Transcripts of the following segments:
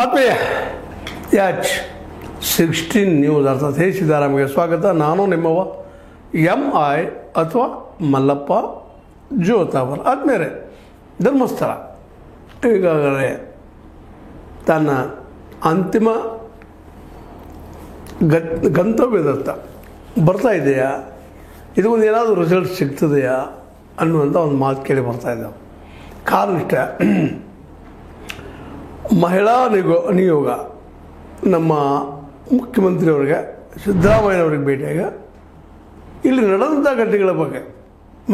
ಆತ್ಮೀಯ H16 news ಅರ್ಥಾತ್ ಹೇ ಸಿದ್ದರಾಮಯ್ಯ ಸ್ವಾಗತ. ನಾನು ನಿಮ್ಮವ MI ಅಥವಾ ಮಲ್ಲಪ್ಪ ಜೋತಾವರ್. ಆದ್ಮೇಲೆ ಧರ್ಮಸ್ಥಳ ಈಗಾಗಲೇ ತನ್ನ ಅಂತಿಮ ಗಂತವ್ಯದತ್ತ ಬರ್ತಾ ಇದೆಯಾ, ಇದೊಂದು ಏನಾದರೂ ರಿಸಲ್ಟ್ ಸಿಗ್ತದೆಯಾ ಅನ್ನುವಂಥ ಒಂದು ಮಾತು ಕೇಳಿ ಬರ್ತಾ ಇದ್ದಾವೆ. ಕಾರಣ ಇಷ್ಟ, ಮಹಿಳಾ ನಿಯೋಗ ನಮ್ಮ ಮುಖ್ಯಮಂತ್ರಿಯವರಿಗೆ ಸಿದ್ದರಾಮಯ್ಯನವ್ರಿಗೆ ಭೇಟಿಯಾಗ ಇಲ್ಲಿ ನಡೆದಂಥ ಘಟನೆಗಳ ಬಗ್ಗೆ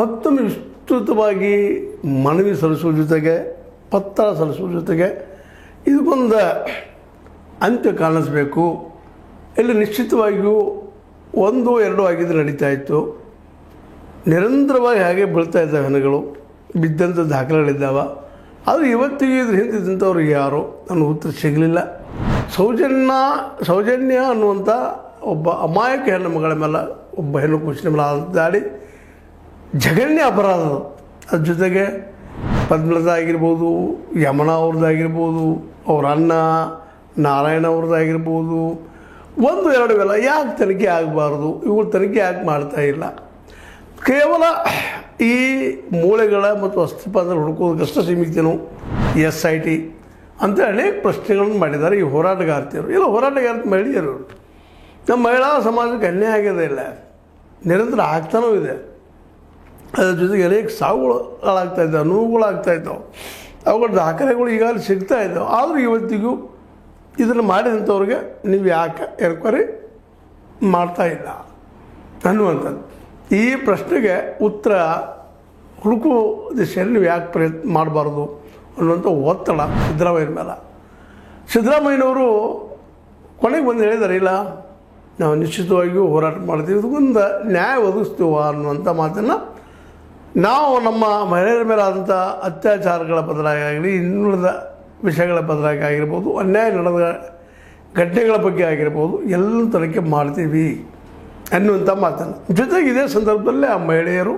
ಮತ್ತೊಮ್ಮೆ ವಿಸ್ತೃತವಾಗಿ ಮನವಿ ಸಲ್ಲಿಸುವ ಜೊತೆಗೆ ಪತ್ರ ಸಲ್ಲಿಸುವ ಜೊತೆಗೆ ಇದಕ್ಕೊಂದು ಅಂತ್ಯ ಕಾಣಿಸ್ಬೇಕು. ಇಲ್ಲಿ ನಿಶ್ಚಿತವಾಗಿಯೂ 1-2 ಆಗಿದ್ದು ನಡೀತಾ ಇತ್ತು. ನಿರಂತರವಾಗಿ ಹಾಗೆ ಬೀಳ್ತಾ ಇದ್ದಾವೆ ಹೆಣಗಳು, ಬಿದ್ದಂಥ ದಾಖಲೆಗಳಿದ್ದಾವೆ. ಆದರೆ ಇವತ್ತಿಗೆ ಇದ್ರ ಹಿಂದಿದ್ದಂಥವ್ರು ಯಾರು ಅನ್ನೋ ಉತ್ತರ ಸಿಗಲಿಲ್ಲ. ಸೌಜನ್ಯ ಅನ್ನುವಂಥ ಒಬ್ಬ ಅಮಾಯಕ ಹೆಣ್ಣು ಮಗಳ ಮೇಲೆ ಒಬ್ಬ ಹೆಣ್ಣು ಕುಚಿನ ಮೇಲೆ ದಾಳಿ ಜಘನ್ಯ ಅಪರಾಧ. ಅದ್ರ ಜೊತೆಗೆ ಪದ್ಮಲತಾ ಆಗಿರ್ಬೋದು, ಯಮನ ಅವ್ರದ್ದಾಗಿರ್ಬೋದು, ಅವ್ರ ಅಣ್ಣ ನಾರಾಯಣ ಅವ್ರದ್ದಾಗಿರ್ಬೋದು, 1-2 ಇವೆಲ್ಲ ಯಾಕೆ ತನಿಖೆ ಆಗಬಾರ್ದು, ಇವ್ರು ತನಿಖೆ ಯಾಕೆ ಮಾಡ್ತಾ ಇಲ್ಲ? ಕೇವಲ ಈ ಮೂಳೆಗಳ ಮತ್ತು ಅಸ್ಥಿಪಾದ ಹುಡುಕೋದಕ್ಕಷ್ಟು ಸೀಮಿತನು SIT ಅಂತ ಅನೇಕ ಪ್ರಶ್ನೆಗಳನ್ನು ಮಾಡಿದ್ದಾರೆ ಈ ಹೋರಾಟಗಾರ್ತಿಯರು. ಇಲ್ಲ, ಹೋರಾಟಗಾರ್ತಿ ಮಹಿಳೆಯರು ನಮ್ಮ ಮಹಿಳಾ ಸಮಾಜಕ್ಕೆ ಅನ್ಯಾಯ ಆಗೋದೇ ಇಲ್ಲ, ನಿರಂತರ ಆಗ್ತಾನೂ ಇದೆ. ಅದರ ಜೊತೆಗೆ ಅನೇಕ ಸಾವುಗಳಾಗ್ತಾಯಿದ್ದಾವೆ, ನೋವುಗಳಾಗ್ತಾಯಿದ್ದಾವೆ, ಅವುಗಳ ದಾಖಲೆಗಳು ಈಗಾಗಲೇ ಸಿಗ್ತಾ ಇದ್ದಾವೆ. ಆದರೂ ಇವತ್ತಿಗೂ ಇದನ್ನು ಮಾಡಿದಂಥವ್ರಿಗೆ ನೀವು ಯಾಕೆ ಎನ್ಕ್ವೈರಿ ಮಾಡ್ತಾ ಇಲ್ಲ ಅನ್ನುವಂಥದ್ದು. ಈ ಪ್ರಶ್ನೆಗೆ ಉತ್ತರ ಹುಡುಕುವ ದಿಶೆಯಲ್ಲಿ ನೀವು ಯಾಕೆ ಪ್ರಯತ್ನ ಮಾಡಬಾರ್ದು ಅನ್ನುವಂಥ ಒತ್ತಡ ಸಿದ್ದರಾಮಯ್ಯನ ಮೇಲೆ. ಸಿದ್ದರಾಮಯ್ಯನವರು ಕೊನೆಗೆ ಬಂದು ಹೇಳಿದ್ದಾರೆ, ಇಲ್ಲ ನಾವು ನಿಶ್ಚಿತವಾಗಿಯೂ ಹೋರಾಟ ಮಾಡ್ತೀವಿ, ಇದಕ್ಕೊಂದು ನ್ಯಾಯ ಒದಗಿಸ್ತೀವ ಅನ್ನುವಂಥ ಮಾತನ್ನು ನಾವು ನಮ್ಮ ಮಹಿಳೆಯರ ಮೇಲೆ ಆದಂಥ ಅತ್ಯಾಚಾರಗಳ ಬದಲಾಗಿ ಆಗಲಿ, ಇನ್ನುಳಿದ ವಿಷಯಗಳ ಬದಲಾಗಿ ಆಗಿರ್ಬೋದು, ಅನ್ಯಾಯ ನಡೆದ ಘಟನೆಗಳ ಬಗ್ಗೆ ಆಗಿರ್ಬೋದು, ಎಲ್ಲ ತನಿಖೆ ಮಾಡ್ತೀವಿ ಅನ್ನುವಂಥ ಮಾತನ್ನು. ಜೊತೆಗೆ ಇದೇ ಸಂದರ್ಭದಲ್ಲಿ ಆ ಮಹಿಳೆಯರು,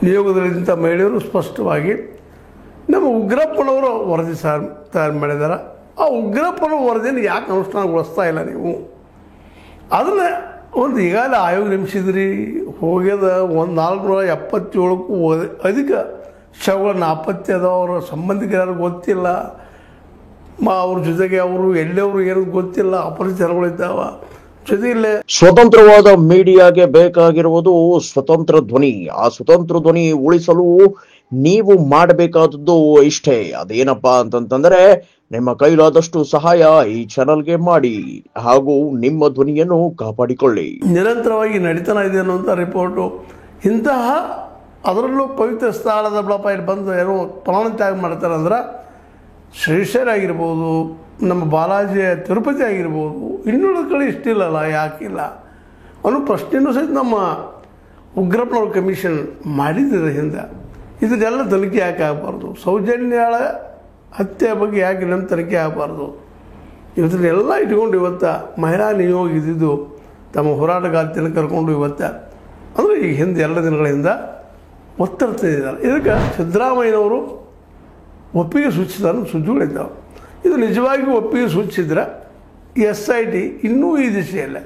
ನಿಯೋಗದಲ್ಲಿದ್ದಂಥ ಮಹಿಳೆಯರು ಸ್ಪಷ್ಟವಾಗಿ ನಮ್ಮ ಉಗ್ರಪ್ಪನವರು ವರದಿ ತಯಾರು ಮಾಡಿದ್ದಾರೆ. ಆ ಉಗ್ರಪ್ಪನ ವರದಿಯನ್ನು ಯಾಕೆ ಅನುಷ್ಠಾನಗೊಳಿಸ್ತಾ ಇಲ್ಲ ನೀವು? ಅದನ್ನು ಒಂದು ಈಗಾಗಲೇ ಆಯೋಗ ನೇಮಿಸಿದ್ರಿ, ಹೋಗ್ಯದ 477ಕ್ಕೂ ಅಧಿಕ ಶವಗಳ ನಾಪತ್ತೆ ಅದಾವ. ಅವರ ಸಂಬಂಧಿಕರು ಯಾರು ಗೊತ್ತಿಲ್ಲ, ಅವ್ರ ಜೊತೆಗೆ ಅವರು ಎಲ್ಲಿಯವರು ಏನೂ ಗೊತ್ತಿಲ್ಲ, ಅಪರಿಚಿತರುಗಳಿದ್ದಾವ. ಜೊತೆಯಲ್ಲೇ ಸ್ವತಂತ್ರವಾದ ಮೀಡಿಯಾಗೆ ಬೇಕಾಗಿರುವುದು ಸ್ವತಂತ್ರ ಧ್ವನಿ. ಆ ಸ್ವತಂತ್ರ ಧ್ವನಿ ಉಳಿಸಲು ನೀವು ಮಾಡಬೇಕಾದದ್ದು ಇಷ್ಟೇ. ಅದೇನಪ್ಪಾ ಅಂತಂತಂದ್ರೆ, ನಿಮ್ಮ ಕೈಲಾದಷ್ಟು ಸಹಾಯ ಈ ಚಾನಲ್ಗೆ ಮಾಡಿ ಹಾಗೂ ನಿಮ್ಮ ಧ್ವನಿಯನ್ನು ಕಾಪಾಡಿಕೊಳ್ಳಿ. ನಿರಂತರವಾಗಿ ನಡೀತಾನೆ ಇದೆ ಅನ್ನುವಂಥ ರಿಪೋರ್ಟು. ಇಂತಹ ಅದರಲ್ಲೂ ಪವಿತ್ರ ಸ್ಥಳದ ಬಳಪ ಇಲ್ಲಿ ಬಂದು ಏನೋ ಪ್ರಾಣ ತ್ಯಾಗ ಮಾಡ್ತಾರೆ ಅಂದ್ರೆ, ಶ್ರೀಶೈಲ ಆಗಿರ್ಬೋದು, ನಮ್ಮ ಬಾಲಾಜಿ ತಿರುಪತಿ ಆಗಿರ್ಬೋದು, ಇನ್ನುಳಿದ ಕಡೆ ಇಷ್ಟಿಲ್ಲಲ್ಲ, ಯಾಕಿಲ್ಲ ಅನ್ನೋ ಪ್ರಶ್ನೆಯೂ ಸಹಿತ ನಮ್ಮ ಉಗ್ರಪ್ಪನವ್ರ ಕಮಿಷನ್ ಮಾಡಿದ್ದಿದೆ ಹಿಂದೆ. ಇದನ್ನೆಲ್ಲ ತನಿಖೆ ಯಾಕೆ ಆಗಬಾರ್ದು? ಸೌಜನ್ಯಳ ಹತ್ಯೆ ಬಗ್ಗೆ ಯಾಕೆ ನಮ್ಮ ತನಿಖೆ ಆಗಬಾರ್ದು? ಇವತ್ತನ್ನೆಲ್ಲ ಇಟ್ಕೊಂಡು ಇವತ್ತು ಮಹಿಳಾ ನಿಯೋಗ ಇದ್ದಿದ್ದು ತಮ್ಮ ಹೋರಾಟಗಾರ್ತಿಯನ್ನು ಕರ್ಕೊಂಡು ಇವತ್ತು ಅಂದರೆ ಈ ಹಿಂದೆ 2 ದಿನಗಳಿಂದ ಒತ್ತಡ ತಂದಿದ್ದಾರೆ. ಇದಕ್ಕೆ ಸಿದ್ದರಾಮಯ್ಯನವರು ಒಪ್ಪಿಗೆ ಸೂಚಿಸಿದ ಸುದ್ದಿಗಳಿದ್ದಾವೆ. ಇದು ನಿಜವಾಗಿಯೂ ಒಪ್ಪಿಗೆ ಸೂಚಿಸಿದ್ರೆ SIT ಇನ್ನೂ ಈ ದಿಶೆಯಲ್ಲೇ,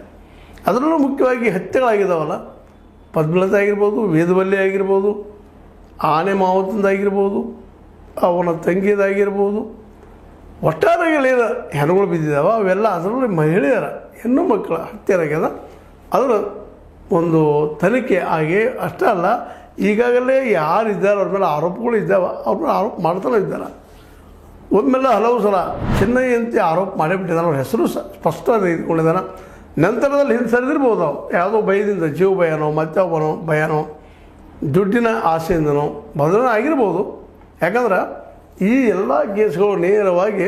ಅದರಲ್ಲೂ ಮುಖ್ಯವಾಗಿ ಹತ್ಯೆಗಳಾಗಿದ್ದಾವಲ್ಲ, ಪದ್ಮಲತಾ ಆಗಿರ್ಬೋದು, ವೇದವಲ್ಲಿ ಆಗಿರ್ಬೋದು, ಆನೆ ಮಾವತಂದಾಗಿರ್ಬೋದು, ಅವನ ತಂಗಿಯದಾಗಿರ್ಬೋದು, ಒಟ್ಟಾರೆಗಳೇನು ಹೆಣಗಳು ಬಿದ್ದಿದ್ದಾವೆ ಅವೆಲ್ಲ ಅದರಲ್ಲಿ ಮಹಿಳೆಯರ ಹೆಣ್ಣು ಮಕ್ಕಳ ಹತ್ಯೆಯಾಗ್ಯದ. ಅದರ ಒಂದು ತನಿಖೆ ಆಗಿ ಅಷ್ಟೇ ಅಲ್ಲ, ಈಗಾಗಲೇ ಯಾರಿದ್ದಾರೆ ಅವ್ರ ಮೇಲೆ ಆರೋಪಗಳು ಇದ್ದಾವೆ, ಅವ್ರ ಮೇಲೆ ಆರೋಪ ಮಾಡ್ತಾನೆ ಇದ್ದಾರೆ. ಒಮ್ಮೆಲ್ಲ ಹಲವು ಸಲ ಚೆನ್ನೈಯಂತೆ ಆರೋಪ ಮಾಡಿಬಿಟ್ಟಿದ್ದಾನೆ, ಅವ್ರ ಹೆಸರು ಸ್ಪಷ್ಟವಾಗಿ ಇಟ್ಕೊಂಡಿದ್ದಾನೆ. ನಂತರದಲ್ಲಿ ಹಿಂದೆ ಸರಿದಿರ್ಬೋದು, ಅವು ಯಾವುದೋ ಭಯದಿಂದ, ಜೀವ ಭಯನೋ ಮತ್ತೊಬ್ಬನೋ ಭಯನೋ ದುಡ್ಡಿನ ಆಸೆಯಿಂದನೋ ಬದಲಾವಣೆ ಆಗಿರ್ಬೋದು. ಯಾಕಂದ್ರೆ ಈ ಎಲ್ಲ ಕೇಸ್ಗಳು ನೇರವಾಗಿ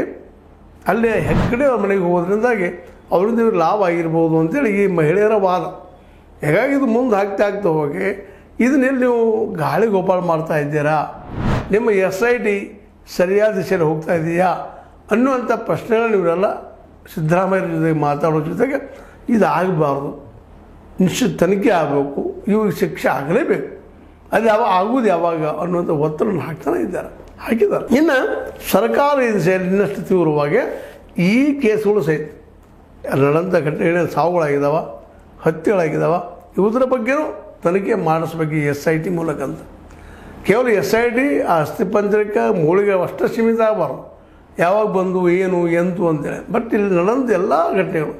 ಅಲ್ಲೇ ಹೆಗ್ಗಡೆ ಅವ್ರ ಮನೆಗೆ ಹೋಗೋದ್ರಿಂದಾಗಿ ಅವರಿಂದ ಇವ್ರಿಗೆ ಲಾಭ ಆಗಿರ್ಬೋದು ಅಂತೇಳಿ ಈ ಮಹಿಳೆಯರ ವಾದ. ಹೀಗಾಗಿ ಇದು ಮುಂದೆ ಆಗ್ತಾ ಹೋಗಿ ಇದನ್ನೆಲ್ಲಿ ನೀವು ಗಾಳಿ ಗೋಪಾಲ ಮಾಡ್ತಾ ಇದ್ದೀರಾ, ನಿಮ್ಮ SIT ಸರಿಯಾದ ದಿಶೆಯಲ್ಲಿ ಹೋಗ್ತಾ ಇದೆಯಾ ಅನ್ನುವಂಥ ಪ್ರಶ್ನೆಗಳನ್ನ ಇವರೆಲ್ಲ ಸಿದ್ದರಾಮಯ್ಯ ಜೊತೆಗೆ ಮಾತಾಡೋ ಜೊತೆಗೆ ಇದು ಆಗಬಾರ್ದು, ನಿಶ್ಚಿತ ತನಿಖೆ ಆಗಬೇಕು, ಇವ್ರಿಗೆ ಶಿಕ್ಷೆ ಆಗಲೇಬೇಕು, ಅದು ಆಗುವುದು ಯಾವಾಗ ಅನ್ನುವಂಥ ಒತ್ತಡವನ್ನು ಹಾಕ್ತಾನೆ ಇದ್ದಾರೆ. ಹಾಕಿದ್ದಾರೆ. ಇನ್ನು ಸರ್ಕಾರ ಈ ದಿಸೆಯಲ್ಲಿ ಇನ್ನಷ್ಟು ತೀವ್ರವಾಗಿ ಈ ಕೇಸುಗಳು ಸಹಿತ ನಡೆದಂಥ ಘಟನೆಗಳ ಸಾವುಗಳಾಗಿದ್ದಾವ, ಹತ್ಯೆಗಳಾಗಿದ್ದಾವ, ಇವುದರ ಬಗ್ಗೆಯೂ ತನಿಖೆ ಮಾಡಿಸ್ಬೇಕು SIT ಮೂಲಕ ಅಂತ. ಕೇವಲ SIT ಆ ಅಸ್ಥಿಪಂಜರಕ ಮೂಳೆಗೆ ಅಷ್ಟೇ ಸೀಮಿತ ಆಗಬಾರ್ದು, ಯಾವಾಗ ಬಂದು ಏನು ಎಂತು ಅಂತೇಳಿ. ಬಟ್ ಇಲ್ಲಿ ನಡೆದ ಎಲ್ಲ ಘಟನೆಗಳು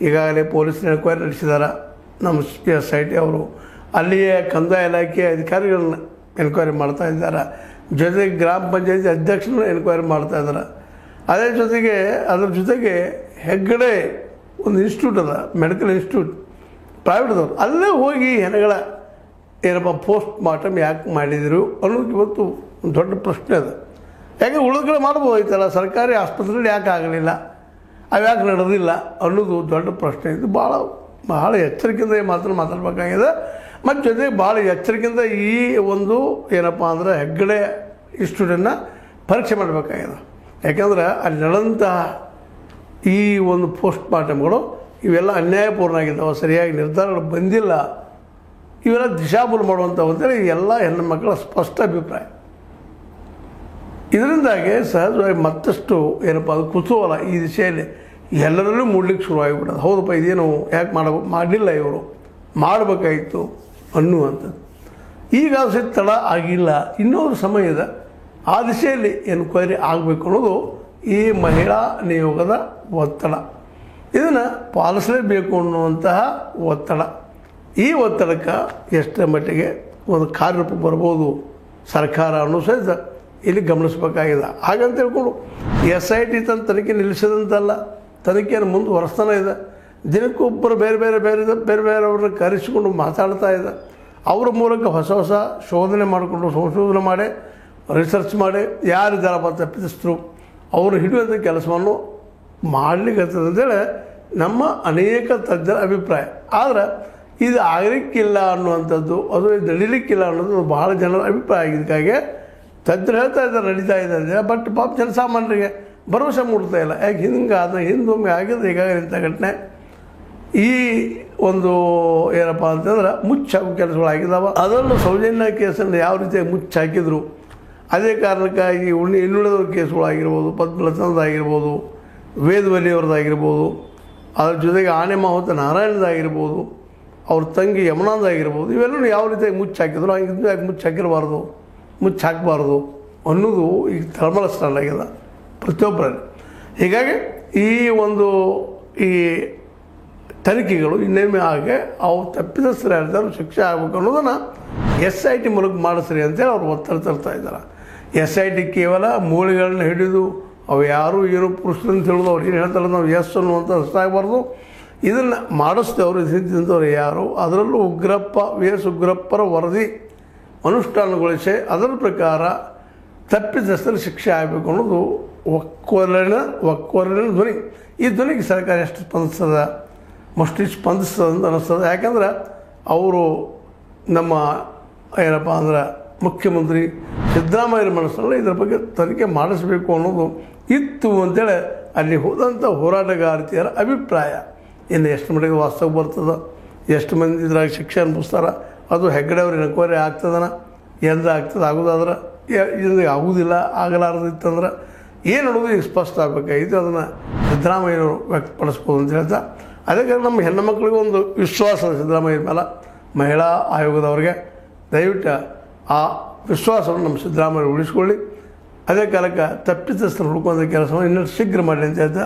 ಈಗಾಗಲೇ ಪೊಲೀಸ್ ಎನ್ಕ್ವೈರಿ ನಡೆಸಿದ್ದಾರೆ. ನಮ್ಮ SIT ಅವರು ಅಲ್ಲಿಯೇ ಕಂದಾಯ ಇಲಾಖೆ ಅಧಿಕಾರಿಗಳನ್ನ ಎನ್ಕ್ವೈರಿ ಮಾಡ್ತಾ ಇದ್ದಾರೆ. ಜೊತೆಗೆ ಗ್ರಾಮ ಪಂಚಾಯತಿ ಅಧ್ಯಕ್ಷರನ್ನ ಎನ್ಕ್ವೈರಿ ಮಾಡ್ತಾ ಇದ್ದಾರೆ. ಅದರ ಜೊತೆಗೆ ಹೆಗ್ಗಡೆ ಒಂದು ಇನ್ಸ್ಟಿಟ್ಯೂಟ್ ಅದ, ಮೆಡಿಕಲ್ ಇನ್ಸ್ಟಿಟ್ಯೂಟ್ ಪ್ರೈವೇಟ್ದವ್ರು, ಅಲ್ಲೇ ಹೋಗಿ ಹೆಣಗಳ ಏನಪ್ಪ ಪೋಸ್ಟ್ ಮಾರ್ಟಮ್ ಯಾಕೆ ಮಾಡಿದರು ಅನ್ನೋದು ಇವತ್ತು ಒಂದು ದೊಡ್ಡ ಪ್ರಶ್ನೆ ಅದ. ಯಾಕೆ ಉಳಿದ ಕಡೆ ಮಾಡ್ಬೋದಾಯ್ತಲ್ಲ, ಸರ್ಕಾರಿ ಆಸ್ಪತ್ರೆಯಲ್ಲಿ ಯಾಕೆ ಆಗಲಿಲ್ಲ, ಅವ್ಯಾಕೆ ನಡೆದಿಲ್ಲ ಅನ್ನೋದು ದೊಡ್ಡ ಪ್ರಶ್ನೆ. ಇದು ಭಾಳ ಎಚ್ಚರಿಕೆಯಿಂದ ಈ ಮಾತನ್ನು ಮಾತಾಡಬೇಕಾಗಿದೆ. ಮತ್ತು ಜೊತೆಗೆ ಭಾಳ ಎಚ್ಚರಿಕೆಯಿಂದ ಈ ಒಂದು ಏನಪ್ಪ ಅಂದ್ರೆ ಹೆಗ್ಗಡೆ ಇನ್ಸ್ಟಿಟ್ಯೂಟನ್ನು ಪರೀಕ್ಷೆ ಮಾಡಬೇಕಾಗಿದೆ. ಯಾಕೆಂದ್ರೆ ಅಲ್ಲಿ ನಡೆದಂತಹ ಈ ಒಂದು ಪೋಸ್ಟ್ ಮಾರ್ಟಮ್ಗಳು ಇವೆಲ್ಲ ಅನ್ಯಾಯಪೂರ್ಣ ಆಗಿದ್ದಾವೆ, ಸರಿಯಾಗಿ ನಿರ್ಧಾರಗಳು ಬಂದಿಲ್ಲ, ಇವೆಲ್ಲ ದಿಶಾಭೂಲ್ ಮಾಡುವಂಥವು ಅಂತೇಳಿ ಎಲ್ಲ ಹೆಣ್ಣು ಮಕ್ಕಳ ಸ್ಪಷ್ಟ ಅಭಿಪ್ರಾಯ. ಇದರಿಂದಾಗಿ ಸಹಜವಾಗಿ ಮತ್ತಷ್ಟು ಏನಪ್ಪ ಅದು ಕುತೂಹಲ ಈ ದಿಶೆಯಲ್ಲಿ ಎಲ್ಲರಲ್ಲೂ ಮೂಡಲಿಕ್ಕೆ ಶುರುವಾಗಿಬಿಡೋದು. ಹೌದಪ್ಪ, ಇದೇನು ಯಾಕೆ ಮಾಡಲಿಲ್ಲ, ಇವರು ಮಾಡಬೇಕಾಯಿತು ಅನ್ನುವಂಥದ್ದು. ಈಗ ಸಹಿತ ತಡ ಆಗಿಲ್ಲ, ಇನ್ನೊಂದು ಸಮಯದ ಆ ದಿಶೆಯಲ್ಲಿ ಎನ್ಕ್ವೈರಿ ಆಗಬೇಕು ಅನ್ನೋದು ಈ ಮಹಿಳಾ ನಿಯೋಗದ ಒತ್ತಡ. ಇದನ್ನು ಪಾಲಿಸಲೇಬೇಕು ಅನ್ನುವಂತಹ ಒತ್ತಡ. ಈ ಒತ್ತಡಕ್ಕೆ ಎಷ್ಟರ ಮಟ್ಟಿಗೆ ಒಂದು ಕಾರ್ಯರೂಪ ಬರ್ಬೋದು ಸರ್ಕಾರ ಅನ್ನೋ ಸಹಿತ ಇಲ್ಲಿ ಗಮನಿಸಬೇಕಾಗಿದೆ. ಹಾಗಂತ ಹೇಳ್ಕೊಂಡು SIT ತನ್ನ ತನಿಖೆ ನಿಲ್ಲಿಸದಂತಲ್ಲ, ತನಿಖೆಯನ್ನು ಮುಂದುವರೆಸ್ತಾನೆ ಇದೆ. ದಿನಕ್ಕೊಬ್ಬರು ಬೇರೆ ಬೇರೆಯವ್ರನ್ನ ಕರೆಸಿಕೊಂಡು ಮಾತಾಡ್ತಾ ಇದೆ. ಅವರ ಮೂಲಕ ಹೊಸ ಶೋಧನೆ ಮಾಡಿಕೊಂಡು ಸಂಶೋಧನೆ ಮಾಡಿ ರಿಸರ್ಚ್ ಮಾಡಿ ಯಾರಿದ್ದಾರಪ್ಪ ತಪ್ಪಿತಸ್ಥರು ಅವರು ಹಿಡಿಯುವಂಥ ಕೆಲಸವನ್ನು ಮಾಡಲಿಕ್ಕೆ ಅಂತೇಳಿ ನಮ್ಮ ಅನೇಕ ತಜ್ಞರ ಅಭಿಪ್ರಾಯ. ಆದರೆ ಇದು ಆಗಲಿಕ್ಕಿಲ್ಲ ಅನ್ನುವಂಥದ್ದು, ಅದು ನಡೀಲಿಕ್ಕಿಲ್ಲ ಅನ್ನೋದು ಬಹಳ ಜನರ ಅಭಿಪ್ರಾಯ ಆಗಿದ್ದಕ್ಕಾಗಿ ತಜ್ಞರು ಹೇಳ್ತಾ ಇದ್ದಾರೆ ನಡೀತಾ ಇದೆ. ಬಟ್ ಪಾಪ ಜನಸಾಮಾನ್ಯರಿಗೆ ಭರವಸೆ ಮೂಡ್ತಾ ಇಲ್ಲ. ಯಾಕೆ ಹಿಂದೊಮ್ಮೆ ಆಗಿದೆ ಈಗಾಗಲೇ ಇಂಥ ಘಟನೆ. ಈ ಒಂದು ಏನಪ್ಪ ಅಂತಂದ್ರೆ ಮುಚ್ಚಾಕೋ ಕೆಲಸಗಳಾಗಿದ್ದಾವೆ. ಅದರಲ್ಲೂ ಸೌಜನ್ಯ ಕೇಸನ್ನು ಯಾವ ರೀತಿಯಾಗಿ ಮುಚ್ಚಾಕಿದ್ರು, ಅದೇ ಕಾರಣಕ್ಕಾಗಿ ಇನ್ನುಳಿದವ್ರ ಕೇಸುಗಳಾಗಿರ್ಬೋದು, ಪದ್ಮಲತಾಗಿರ್ಬೋದು, ವೇದವಲ್ಲಿಯವ್ರದ್ದಾಗಿರ್ಬೋದು, ಅದ್ರ ಜೊತೆಗೆ ಆನೆ ಮಾಹುತ ನಾರಾಯಣದಾಗಿರ್ಬೋದು, ಅವ್ರ ತಂಗಿ ಯಮುನಾದಾಗಿರ್ಬೋದು, ಇವೆಲ್ಲವೂ ಯಾವ ರೀತಿಯಾಗಿ ಮುಚ್ಚಾಕಿದ್ರು, ಹಂಗೆ ಯಾಕೆ ಮುಚ್ಚಾಕಬಾರ್ದು ಅನ್ನೋದು ಈಗ ತಳಮಳ ಸ್ಟಾರ್ಟ್ ಆಗಿದೆ ಪ್ರತಿಯೊಬ್ಬರಲ್ಲಿ. ಹೀಗಾಗಿ ಈ ತನಿಖೆಗಳು ಇನ್ನೊಮ್ಮೆ ಹಾಗೆ ಅವು ತಪ್ಪಿತಸ್ಥರು ಯಾರಿದ್ದಾರು ಶಿಕ್ಷೆ ಆಗಬೇಕು ಅನ್ನೋದನ್ನು SIT ಮೂಲಕ ಮಾಡಿಸ್ರಿ ಅಂತೇಳಿ ಅವ್ರು ಒತ್ತಡ ತರ್ತಾ ಇದ್ದಾರೆ. SIT ಕೇವಲ ಮೂಳೆಗಳನ್ನ ಹಿಡಿದು ಅವು ಯಾರು ಏನು ಪುರುಷರು ಅಂತ ಹೇಳೋದು ಅವ್ರು ಏನು ಹೇಳ್ತಾರೆ ನಾವು ಅನ್ನುವಂಥ ಅಷ್ಟಾಗಬಾರ್ದು. ಇದನ್ನು ಮಾಡಿಸಿದವರು ಸಿದ್ಧಿಸಿದವರು ಯಾರು, ಅದರಲ್ಲೂ ಉಗ್ರಪ್ಪರ ವರದಿ ಅನುಷ್ಠಾನಗೊಳಿಸಿ ಅದರ ಪ್ರಕಾರ ತಪ್ಪಿತಸ್ಥರು ಶಿಕ್ಷೆ ಆಗಬೇಕು ಅನ್ನೋದು ಒಕ್ಕೊರಲಿನ ಧ್ವನಿ. ಈ ಧ್ವನಿಗೆ ಸರ್ಕಾರ ಎಷ್ಟು ಸ್ಪಂದಿಸ್ತದೆ ಅಂತ ಅನ್ನಿಸ್ತದೆ. ಯಾಕಂದ್ರೆ ಅವರು ನಮ್ಮ ಏನಪ್ಪ ಅಂದ್ರೆ ಮುಖ್ಯಮಂತ್ರಿ ಸಿದ್ದರಾಮಯ್ಯರ ಮನಸ್ಸಲ್ಲಿ ಇದರ ಬಗ್ಗೆ ತನಿಖೆ ಮಾಡಿಸಬೇಕು ಅನ್ನೋದು ಇತ್ತು ಅಂತೇಳಿ ಅಲ್ಲಿ ಹೋದಂಥ ಹೋರಾಟಗಾರ್ತಿಯರ ಅಭಿಪ್ರಾಯ. ಇನ್ನು ಎಷ್ಟು ಮಟ್ಟಿಗೆ ವಾಸ್ತವ ಬರ್ತದೆ, ಎಷ್ಟು ಮಂದಿ ಇದ್ರಾಗ ಶಿಕ್ಷೆ ಅನುಭವಿಸ್ತಾರೆ, ಅದು ಹೆಗ್ಗಡೆ ಅವ್ರ ಎನ್ಕ್ವೈರಿ ಆಗ್ತದನ, ಆಗ್ತದೆ ಆಗೋದಾದ್ರೆ ಆಗೋದಿಲ್ಲ, ಆಗಲಾರದಿತ್ತಂದ್ರೆ ಏನು ಅನ್ನೋದು ಈಗ ಸ್ಪಷ್ಟ ಆಗಬೇಕಾಗಿತ್ತು. ಅದನ್ನು ಸಿದ್ದರಾಮಯ್ಯನವರು ವ್ಯಕ್ತಪಡಿಸ್ಬೋದು ಅಂತ ಹೇಳ್ತಾ, ಅದಕ್ಕೆ ನಮ್ಮ ಹೆಣ್ಣು ಮಕ್ಕಳಿಗೆ ಒಂದು ವಿಶ್ವಾಸ ಸಿದ್ದರಾಮಯ್ಯನ ಮೇಲೆ, ಮಹಿಳಾ ಆಯೋಗದವ್ರಿಗೆ ದಯವಿಟ್ಟು ಆ ವಿಶ್ವಾಸವನ್ನು ನಮ್ಮ ಸಿದ್ದರಾಮಯ್ಯ ಉಳಿಸ್ಕೊಳ್ಳಿ. ಅದೇ ಕಾಲಕ್ಕೆ ತಪ್ಪಿತಸ್ಥರು ಹುಡುಕುವಂಥ ಕೆಲಸವನ್ನು ಇನ್ನಷ್ಟು ಶೀಘ್ರ ಮಾಡಲಿ ಅಂತ ಹೇಳ್ತಾ,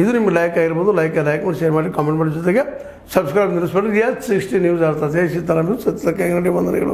ಇದು ನಿಮ್ಮ ಲೈಕ್ ಆಗಿರ್ಬೋದು, ಲೈಕ್ ಮಾಡಿ ಶೇರ್ ಮಾಡಿ ಕಾಮೆಂಟ್ ಮಾಡಿ, ಜೊತೆಗೆ ಸಬ್ಸ್ಕ್ರೈಬ್ ನಿಲ್ಲಿಸ್ಬಿಟ್ಟು S60 ನ್ಯೂಸ್ ಅರ್ಥ ಜೈ ಸೀತಾರಾಮ್ ಸತ್ಯಕ್ಕೆ ಅಂಗಡಿ ವಂದನೆಗಳು.